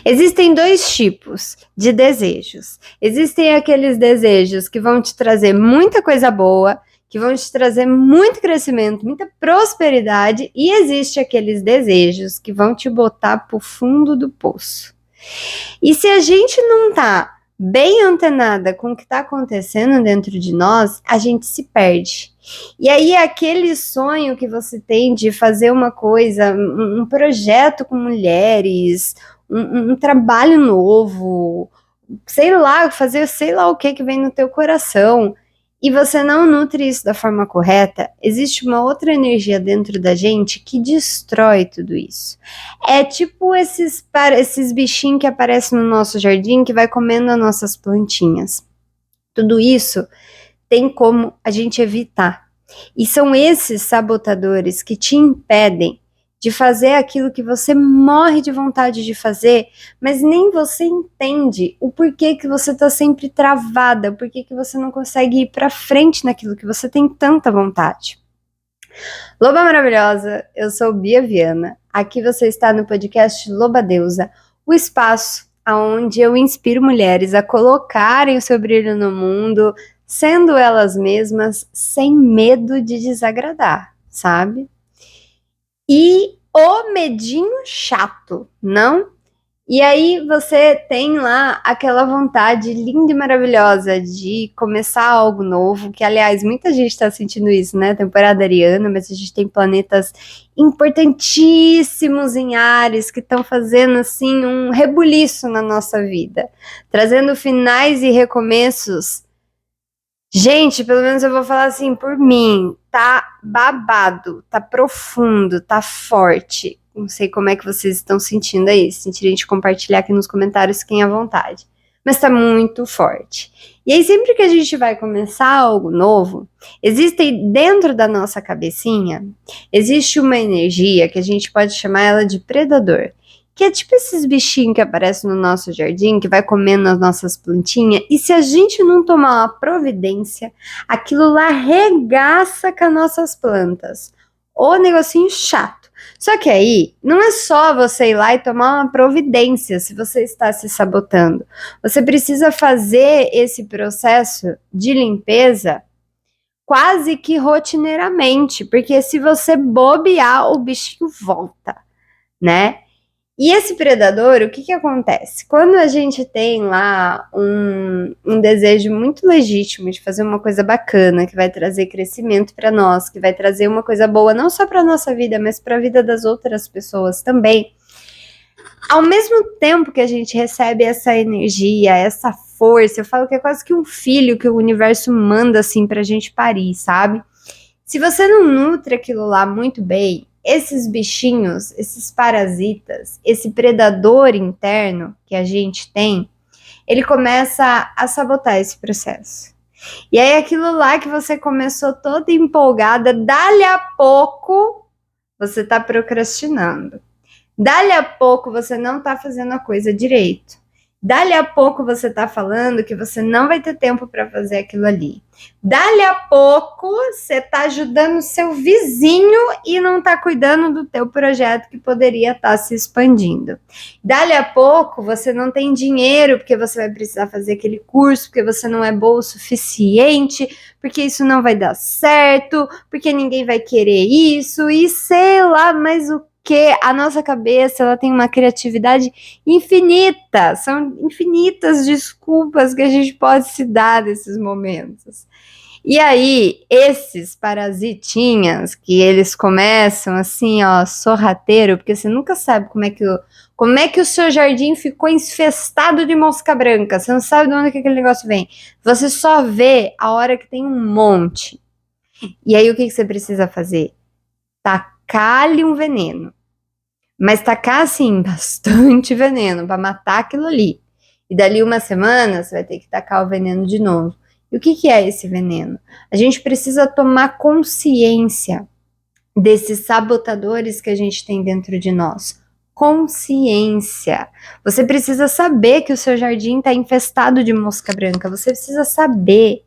Existem dois tipos de desejos. Existem aqueles desejos que vão te trazer muita coisa boa, que vão te trazer muito crescimento, muita prosperidade, e existe aqueles desejos que vão te botar pro fundo do poço. E se a gente não tá bem antenada com o que está acontecendo dentro de nós, a gente se perde. E aí aquele sonho que você tem de fazer uma coisa, um projeto com mulheres, um trabalho novo, sei lá, fazer sei lá o que vem no teu coração, e você não nutre isso da forma correta, existe uma outra energia dentro da gente que destrói tudo isso. É tipo esses bichinhos que aparecem no nosso jardim que vai comendo as nossas plantinhas. Tudo isso tem como a gente evitar. E são esses sabotadores que te impedem de fazer aquilo que você morre de vontade de fazer, mas nem você entende o porquê que você tá sempre travada, o porquê que você não consegue ir pra frente naquilo que você tem tanta vontade. Loba maravilhosa, eu sou Bia Viana. Aqui você está no podcast Loba Deusa, o espaço onde eu inspiro mulheres a colocarem o seu brilho no mundo, sendo elas mesmas, sem medo de desagradar, sabe? E o medinho chato, não? E aí você tem lá aquela vontade linda e maravilhosa de começar algo novo, que aliás, muita gente está sentindo isso, né? Temporada ariana, mas a gente tem planetas importantíssimos em Áries que estão fazendo assim um rebuliço na nossa vida, trazendo finais e recomeços. Gente, pelo menos eu vou falar assim por mim, tá babado, tá profundo, tá forte. Não sei como é que vocês estão sentindo aí, se sentirem de compartilhar aqui nos comentários, fiquem à vontade. Mas tá muito forte. E aí sempre que a gente vai começar algo novo, existe dentro da nossa cabecinha, existe uma energia que a gente pode chamar ela de predador. Que é tipo esses bichinhos que aparecem no nosso jardim, que vai comendo as nossas plantinhas, e se a gente não tomar uma providência, aquilo lá regaça com as nossas plantas. Ô negocinho chato. Só que aí, não é só você ir lá e tomar uma providência se você está se sabotando. Você precisa fazer esse processo de limpeza quase que rotineiramente, porque se você bobear, o bichinho volta, né? E esse predador, o que acontece? Quando a gente tem lá um desejo muito legítimo de fazer uma coisa bacana, que vai trazer crescimento para nós, que vai trazer uma coisa boa, não só para nossa vida, mas para a vida das outras pessoas também, ao mesmo tempo que a gente recebe essa energia, essa força, eu falo que é quase que um filho que o universo manda assim pra gente parir, sabe? Se você não nutre aquilo lá muito bem, esses bichinhos, esses parasitas, esse predador interno que a gente tem, ele começa a sabotar esse processo. E aí aquilo lá que você começou toda empolgada, dali a pouco você tá procrastinando. Dali a pouco você não tá fazendo a coisa direito. Dali a pouco você tá falando que você não vai ter tempo para fazer aquilo ali. Dali a pouco você tá ajudando o seu vizinho e não tá cuidando do teu projeto que poderia estar se expandindo. Dali a pouco você não tem dinheiro porque você vai precisar fazer aquele curso, porque você não é boa o suficiente, porque isso não vai dar certo, porque ninguém vai querer isso e sei lá mais o que. A nossa cabeça, ela tem uma criatividade infinita, são infinitas desculpas que a gente pode se dar nesses momentos. E aí, esses parasitinhas, que eles começam assim, ó, sorrateiro, porque você nunca sabe como é que o seu jardim ficou infestado de mosca branca, você não sabe de onde que aquele negócio vem, você só vê a hora que tem um monte. E aí, o que você precisa fazer? Tacar-lhe um veneno. Mas tacar, assim, bastante veneno para matar aquilo ali. E dali uma semana, você vai ter que tacar o veneno de novo. E o que é esse veneno? A gente precisa tomar consciência desses sabotadores que a gente tem dentro de nós. Consciência. Você precisa saber que o seu jardim está infestado de mosca branca. Você precisa saber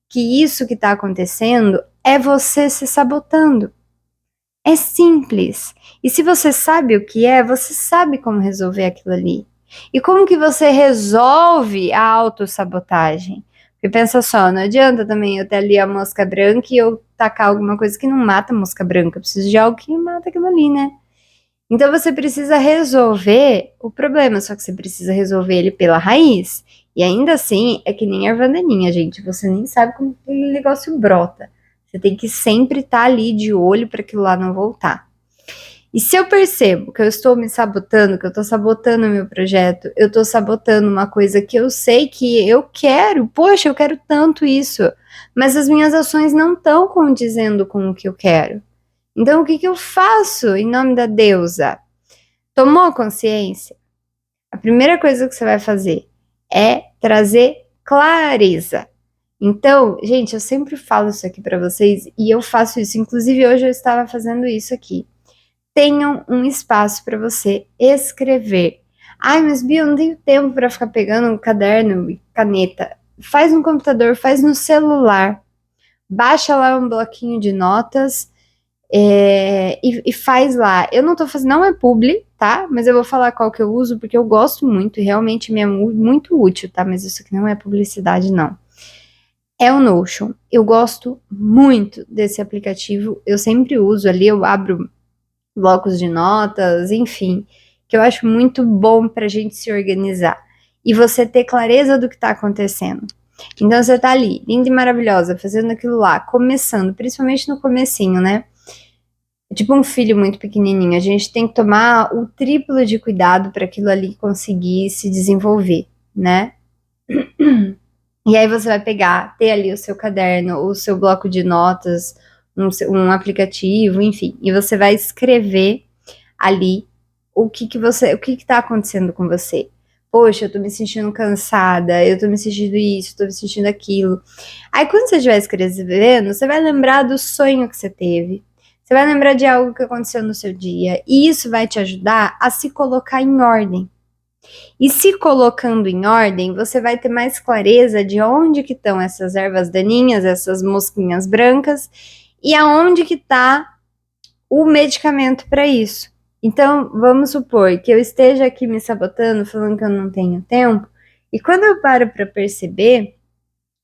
que isso que está acontecendo é você se sabotando. É simples. E se você sabe o que é, você sabe como resolver aquilo ali. E como que você resolve a autossabotagem? Porque pensa só, não adianta também eu ter ali a mosca branca e eu tacar alguma coisa que não mata a mosca branca. Eu preciso de algo que mata aquilo ali, né? Então você precisa resolver o problema, só que você precisa resolver ele pela raiz. E ainda assim, é que nem erva daninha, gente. Você nem sabe como aquele negócio brota. Você tem que sempre estar ali de olho para aquilo lá não voltar. E se eu percebo que eu estou me sabotando, que eu estou sabotando o meu projeto, eu estou sabotando uma coisa que eu sei que eu quero, poxa, eu quero tanto isso, mas as minhas ações não estão condizendo com o que eu quero. Então, o que eu faço em nome da deusa? Tomou consciência? A primeira coisa que você vai fazer é trazer clareza. Então, gente, eu sempre falo isso aqui para vocês e eu faço isso. Inclusive, hoje eu estava fazendo isso aqui. Tenham um espaço para você escrever. Ai, mas Bia, eu não tenho tempo para ficar pegando um caderno e caneta. Faz no computador, faz no celular. Baixa lá um bloquinho de notas e faz lá. Eu não tô fazendo, não é publi, tá? Mas eu vou falar qual que eu uso, porque eu gosto muito e realmente me é muito útil, tá? Mas isso aqui não é publicidade, não. É o Notion. Eu gosto muito desse aplicativo. Eu sempre uso ali, eu abro blocos de notas, enfim, que eu acho muito bom pra gente se organizar. E você ter clareza do que tá acontecendo. Então você tá ali, linda e maravilhosa, fazendo aquilo lá, começando, principalmente no comecinho, né? Tipo um filho muito pequenininho, a gente tem que tomar o triplo de cuidado para aquilo ali conseguir se desenvolver, né? E aí você vai pegar, ter ali o seu caderno, o seu bloco de notas, um aplicativo, enfim, e você vai escrever ali o que tá acontecendo com você. Poxa, eu tô me sentindo cansada, eu tô me sentindo isso, tô me sentindo aquilo. Aí quando você estiver escrevendo, você vai lembrar do sonho que você teve. Você vai lembrar de algo que aconteceu no seu dia. E isso vai te ajudar a se colocar em ordem. E se colocando em ordem, você vai ter mais clareza de onde que estão essas ervas daninhas, essas mosquinhas brancas, e aonde que está o medicamento para isso. Então, vamos supor que eu esteja aqui me sabotando, falando que eu não tenho tempo, e quando eu paro para perceber,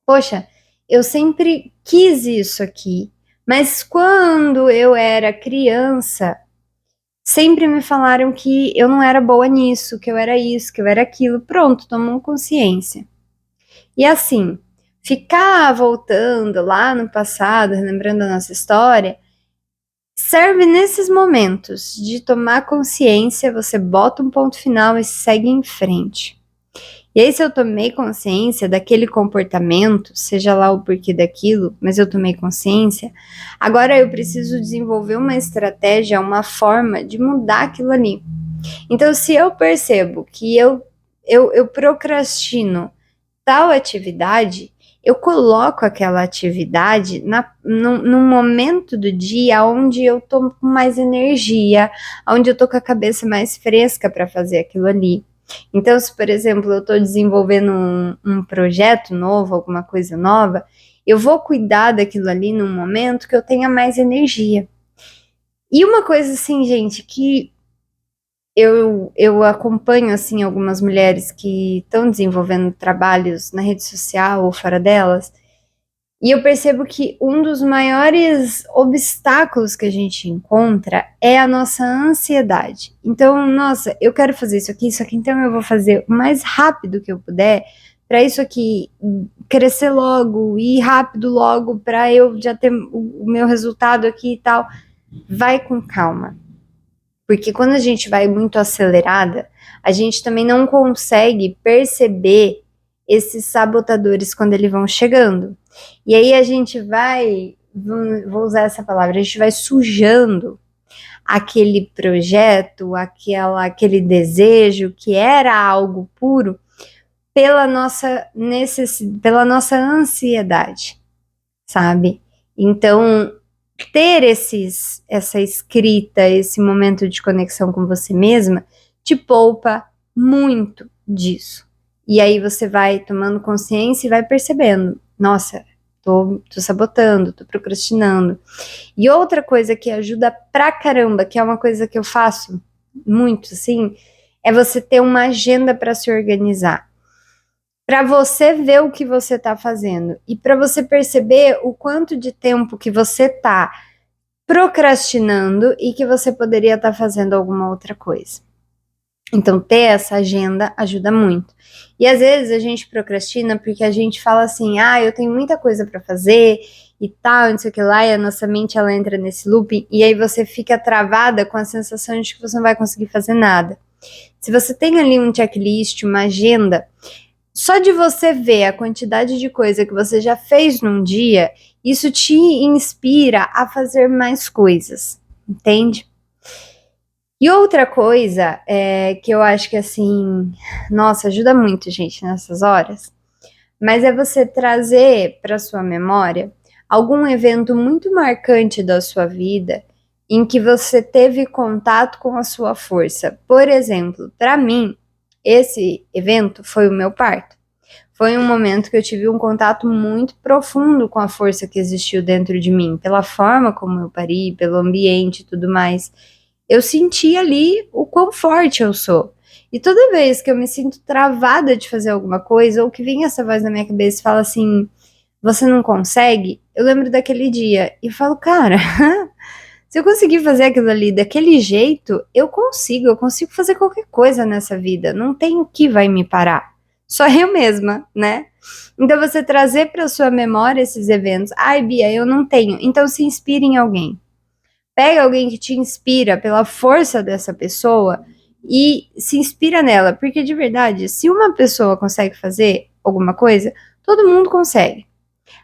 poxa, eu sempre quis isso aqui, mas quando eu era criança, sempre me falaram que eu não era boa nisso, que eu era isso, que eu era aquilo. Pronto, tomou consciência. E assim, ficar voltando lá no passado, relembrando a nossa história, serve nesses momentos de tomar consciência, você bota um ponto final e segue em frente. E aí, se eu tomei consciência daquele comportamento, seja lá o porquê daquilo, mas eu tomei consciência, agora eu preciso desenvolver uma estratégia, uma forma de mudar aquilo ali. Então, se eu percebo que eu procrastino tal atividade, eu coloco aquela atividade num momento do dia onde eu tô com mais energia, onde eu tô com a cabeça mais fresca para fazer aquilo ali. Então, se, por exemplo, eu estou desenvolvendo um projeto novo, alguma coisa nova, eu vou cuidar daquilo ali num momento que eu tenha mais energia. E uma coisa assim, gente, que eu acompanho assim algumas mulheres que estão desenvolvendo trabalhos na rede social ou fora delas, e eu percebo que um dos maiores obstáculos que a gente encontra é a nossa ansiedade. Então, nossa, eu quero fazer isso aqui, então eu vou fazer o mais rápido que eu puder para isso aqui crescer logo, ir rápido logo, para eu já ter o meu resultado aqui e tal. Vai com calma. Porque quando a gente vai muito acelerada, a gente também não consegue perceber esses sabotadores quando eles vão chegando. E aí a gente vai, vou usar essa palavra, a gente vai sujando aquele projeto, aquele desejo que era algo puro pela nossa pela nossa ansiedade, sabe? Então, ter essa escrita, esse momento de conexão com você mesma, te poupa muito disso. E aí você vai tomando consciência e vai percebendo, nossa, tô sabotando, tô procrastinando. E outra coisa que ajuda pra caramba, que é uma coisa que eu faço muito, assim, é você ter uma agenda para se organizar, para você ver o que você está fazendo e para você perceber o quanto de tempo que você está procrastinando e que você poderia estar fazendo alguma outra coisa. Então, ter essa agenda ajuda muito. E às vezes a gente procrastina porque a gente fala assim, eu tenho muita coisa para fazer e tal, não sei o que lá, e a nossa mente ela entra nesse looping e aí você fica travada com a sensação de que você não vai conseguir fazer nada. Se você tem ali um checklist, uma agenda, só de você ver a quantidade de coisa que você já fez num dia, isso te inspira a fazer mais coisas, entende? E outra coisa que eu acho que assim, nossa, ajuda muito, gente, nessas horas, mas é você trazer para sua memória algum evento muito marcante da sua vida em que você teve contato com a sua força. Por exemplo, para mim, esse evento foi o meu parto. Foi um momento que eu tive um contato muito profundo com a força que existiu dentro de mim, pela forma como eu pari, pelo ambiente e tudo mais. Eu senti ali o quão forte eu sou. E toda vez que eu me sinto travada de fazer alguma coisa, ou que vem essa voz na minha cabeça e fala assim, você não consegue, eu lembro daquele dia e falo, cara, se eu conseguir fazer aquilo ali daquele jeito, eu consigo fazer qualquer coisa nessa vida, não tem o que vai me parar. Só eu mesma, né? Então você trazer para sua memória esses eventos. Ai, Bia, eu não tenho. Então se inspire em alguém. Pega alguém que te inspira pela força dessa pessoa e se inspira nela, porque de verdade, se uma pessoa consegue fazer alguma coisa, todo mundo consegue.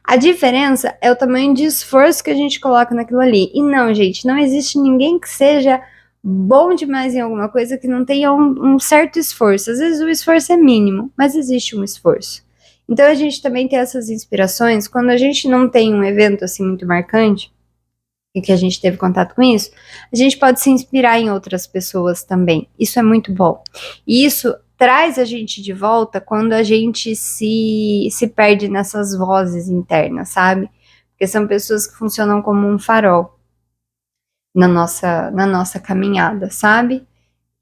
A diferença é o tamanho de esforço que a gente coloca naquilo ali. E não, gente, não existe ninguém que seja bom demais em alguma coisa que não tenha um certo esforço. Às vezes o esforço é mínimo, mas existe um esforço. Então a gente também tem essas inspirações quando a gente não tem um evento assim muito marcante e que a gente teve contato com isso, a gente pode se inspirar em outras pessoas também. Isso é muito bom. E isso traz a gente de volta quando a gente se perde nessas vozes internas, sabe? Porque são pessoas que funcionam como um farol na nossa caminhada, sabe?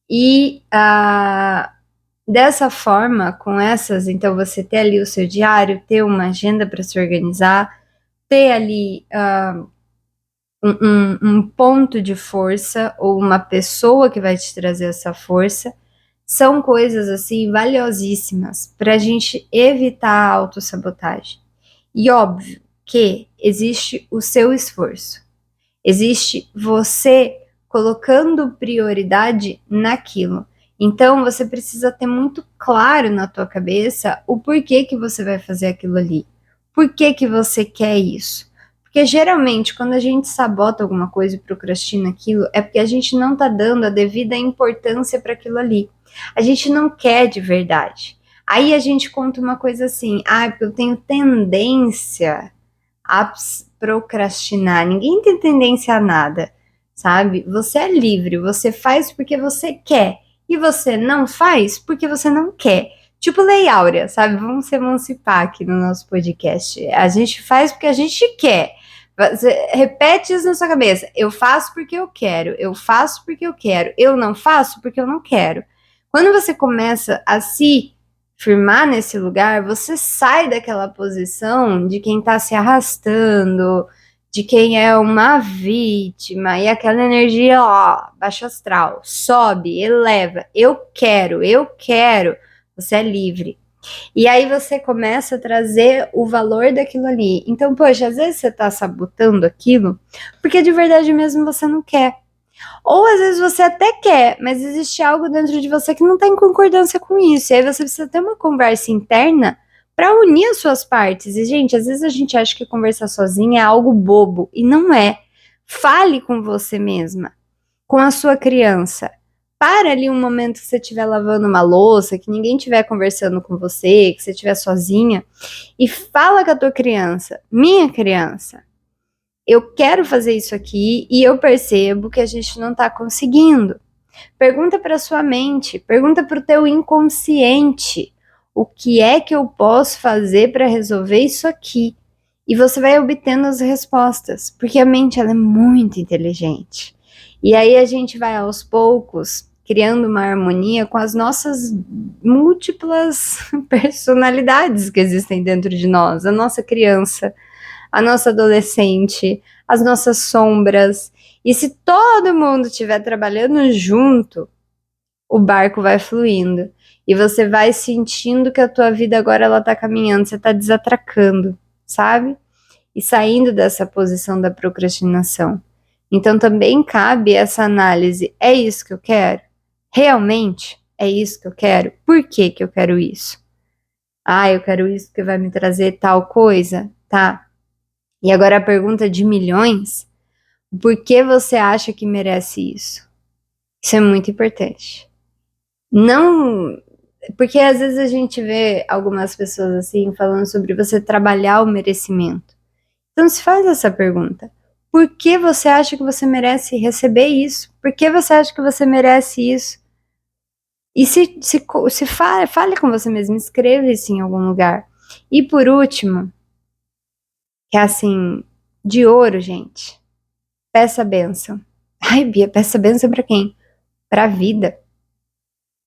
E dessa forma, com essas, então você ter ali o seu diário, ter uma agenda para se organizar, ter ali um ponto de força ou uma pessoa que vai te trazer essa força, são coisas assim valiosíssimas para a gente evitar a autossabotagem. E óbvio que existe o seu esforço, existe você colocando prioridade naquilo. Então você precisa ter muito claro na tua cabeça o porquê que você vai fazer aquilo ali, por que você quer isso. Porque geralmente, quando a gente sabota alguma coisa e procrastina aquilo, é porque a gente não tá dando a devida importância para aquilo ali. A gente não quer de verdade. Aí a gente conta uma coisa assim, porque eu tenho tendência a procrastinar. Ninguém tem tendência a nada, sabe? Você é livre, você faz porque você quer. E você não faz porque você não quer. Tipo Lei Áurea, sabe? Vamos se emancipar aqui no nosso podcast. A gente faz porque a gente quer. Você repete isso na sua cabeça. Eu faço porque eu quero. Eu faço porque eu quero. Eu não faço porque eu não quero. Quando você começa a se firmar nesse lugar, você sai daquela posição de quem tá se arrastando, de quem é uma vítima, e aquela energia, baixa astral, sobe, eleva. Eu quero. Você é livre. E aí você começa a trazer o valor daquilo ali. Então, poxa, às vezes você tá sabotando aquilo porque de verdade mesmo você não quer. Ou às vezes você até quer, mas existe algo dentro de você que não tá em concordância com isso. E aí você precisa ter uma conversa interna para unir as suas partes. E, gente, às vezes a gente acha que conversar sozinha é algo bobo. E não é. Fale com você mesma, com a sua criança. Para ali um momento que você estiver lavando uma louça, que ninguém estiver conversando com você, que você estiver sozinha, e fala com a tua criança, minha criança, eu quero fazer isso aqui e eu percebo que a gente não está conseguindo. Pergunta para sua mente, pergunta para o teu inconsciente, o que é que eu posso fazer para resolver isso aqui? E você vai obtendo as respostas, porque a mente ela é muito inteligente. E aí a gente vai aos poucos criando uma harmonia com as nossas múltiplas personalidades que existem dentro de nós, a nossa criança, a nossa adolescente, as nossas sombras. E se todo mundo estiver trabalhando junto, o barco vai fluindo. E você vai sentindo que a tua vida agora ela tá caminhando, você tá desatracando, sabe? E saindo dessa posição da procrastinação. Então também cabe essa análise. É isso que eu quero? Realmente é isso que eu quero? Por que que eu quero isso? Ah, eu quero isso porque vai me trazer tal coisa? Tá. E agora a pergunta de milhões: por que você acha que merece isso? Isso é muito importante. Não, porque às vezes a gente vê algumas pessoas assim falando sobre você trabalhar o merecimento. Então se faz essa pergunta: por que você acha que você merece receber isso? Por que você acha que você merece isso? E se fale com você mesmo, escreva isso em algum lugar. E por último, que é assim, de ouro, gente, peça bênção. Ai, Bia, peça bênção pra quem? Pra vida.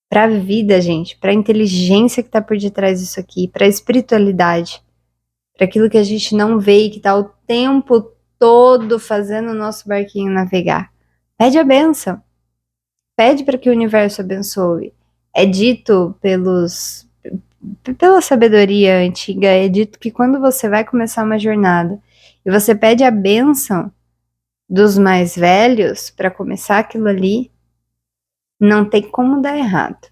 Pra vida, gente. Pra inteligência que tá por detrás disso aqui. Pra espiritualidade. Pra aquilo que a gente não vê e que tá o tempo todo fazendo o nosso barquinho navegar. Pede a bênção. Pede para que o universo abençoe. É dito pela sabedoria antiga, é dito que quando você vai começar uma jornada e você pede a bênção dos mais velhos para começar aquilo ali, não tem como dar errado.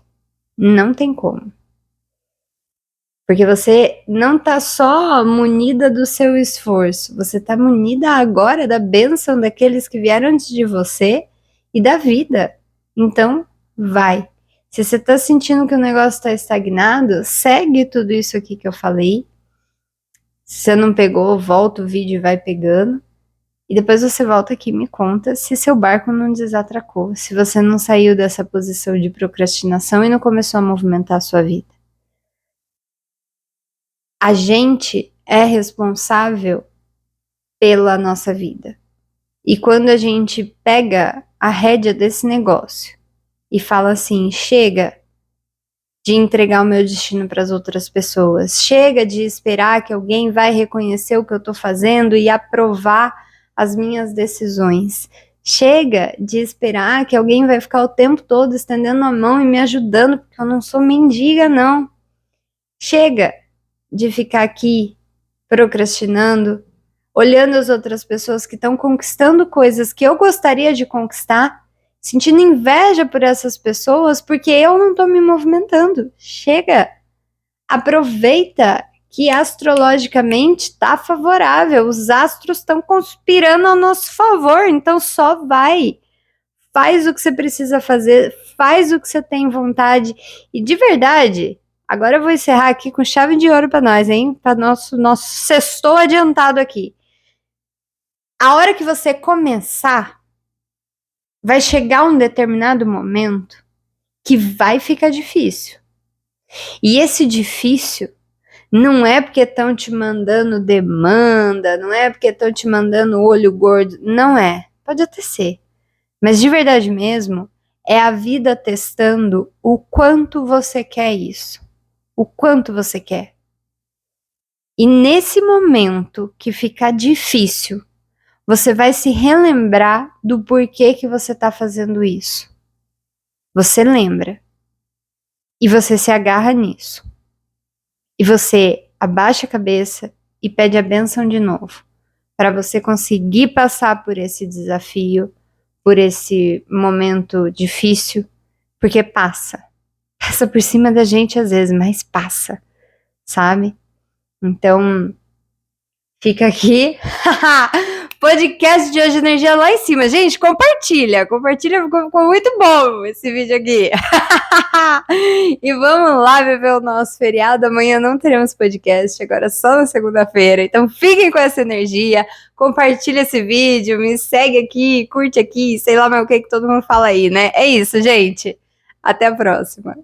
Não tem como. Porque você não tá só munida do seu esforço, você tá munida agora da bênção daqueles que vieram antes de você e da vida. Então, vai. Se você tá sentindo que o negócio tá estagnado, segue tudo isso aqui que eu falei. Se você não pegou, volta o vídeo e vai pegando. E depois você volta aqui e me conta se seu barco não desatracou, se você não saiu dessa posição de procrastinação e não começou a movimentar a sua vida. A gente é responsável pela nossa vida. E quando a gente pega a rédea desse negócio e fala assim: chega de entregar o meu destino para as outras pessoas, chega de esperar que alguém vai reconhecer o que eu estou fazendo e aprovar as minhas decisões. Chega de esperar que alguém vai ficar o tempo todo estendendo a mão e me ajudando, porque eu não sou mendiga, não. Chega de ficar aqui procrastinando, olhando as outras pessoas que estão conquistando coisas que eu gostaria de conquistar, sentindo inveja por essas pessoas porque eu não estou me movimentando. Chega! Aproveita que astrologicamente está favorável, os astros estão conspirando ao nosso favor, então só vai. Faz o que você precisa fazer, faz o que você tem vontade e de verdade. Agora eu vou encerrar aqui com chave de ouro para nós, hein? Para nosso sextou adiantado aqui. A hora que você começar, vai chegar um determinado momento que vai ficar difícil. E esse difícil não é porque estão te mandando demanda, não é porque estão te mandando olho gordo, não é. Pode até ser. Mas de verdade mesmo, é a vida testando o quanto você quer isso. O quanto você quer. E nesse momento que ficar difícil, você vai se relembrar do porquê que você está fazendo isso. Você lembra. E você se agarra nisso. E você abaixa a cabeça e pede a bênção de novo. Para você conseguir passar por esse desafio, por esse momento difícil. Porque passa. Passa por cima da gente às vezes, mas passa. Sabe? Então, fica aqui. Podcast de hoje, energia lá em cima. Gente, compartilha. Compartilha, ficou muito bom esse vídeo aqui. E vamos lá viver o nosso feriado. Amanhã não teremos podcast, agora só na segunda-feira. Então fiquem com essa energia. Compartilha esse vídeo, me segue aqui, curte aqui, sei lá mais o que todo mundo fala aí, né? É isso, gente. Até a próxima.